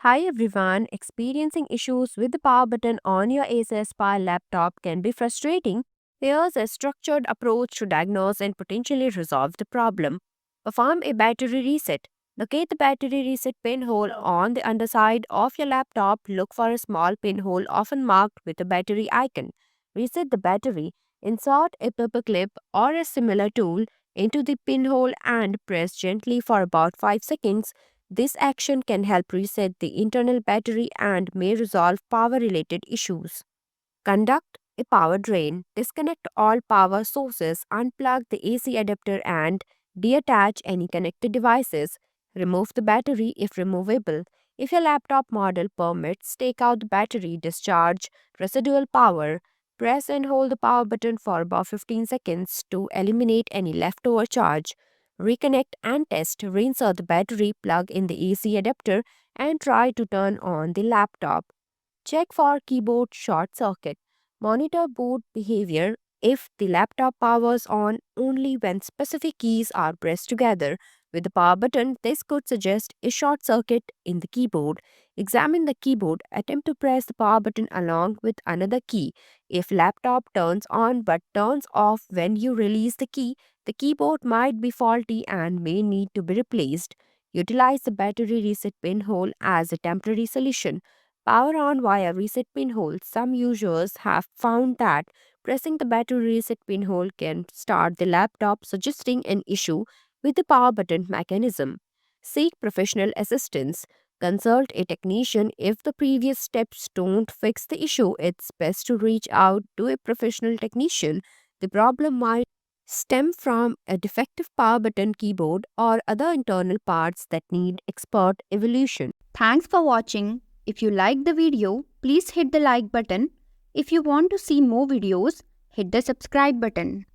Hi everyone, experiencing issues with the power button on your Acer Aspire laptop can be frustrating. Here's a structured approach to diagnose and potentially resolve the problem. Perform a battery reset. Locate the battery reset pinhole on the underside of your laptop. Look for a small pinhole often marked with a battery icon. Reset the battery. Insert a paper clip or a similar tool into the pinhole and press gently for about 5 seconds. This action can help reset the internal battery and may resolve power related issues. Conduct a power drain. Disconnect all power sources, unplug the AC adapter, and detach any connected devices. Remove the battery if removable. If your laptop model permits, take out the battery, discharge residual power. Press and hold the power button for about 15 seconds to eliminate any leftover charge. Reconnect and test. Reinsert the battery, plug in the AC adapter, and try to turn on the laptop. Check for keyboard short circuit. Monitor boot behavior if the laptop powers on only when specific keys are pressed together. With the power button, this could suggest a short circuit in the keyboard. Examine the keyboard. Attempt to press the power button along with another key. If laptop turns on but turns off when you release the keyboard might be faulty and may need to be replaced. Utilize the battery reset pinhole as a temporary solution. Power on via reset pinhole. Some users have found that pressing the battery reset pinhole can start the laptop, suggesting an issue with the power button mechanism. Seek professional assistance. Consult a technician if the previous steps don't fix the issue. It's best to reach out to a professional technician. The problem might stem from a defective power button keyboard or other internal parts that need expert evaluation. Thanks for watching. If you liked the video, please hit the like button. If you want to see more videos, hit the subscribe button.